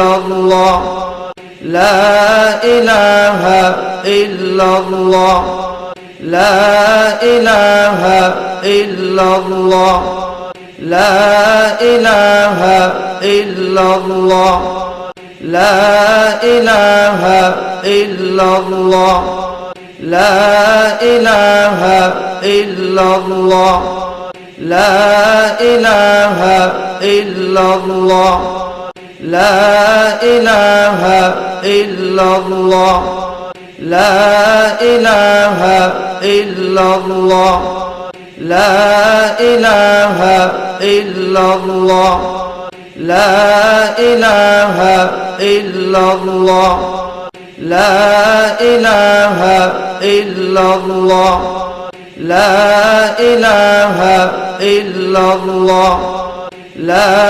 الله لا إله إلا الله لا إله إلا الله لا إله إلا الله لا إله إلا الله لا إله إلا الله لا إله إلا الله لا إله إلا الله لا إله إلا الله لا إله إلا الله لا إله إلا الله لا إله إلا الله لا إله إلا الله لا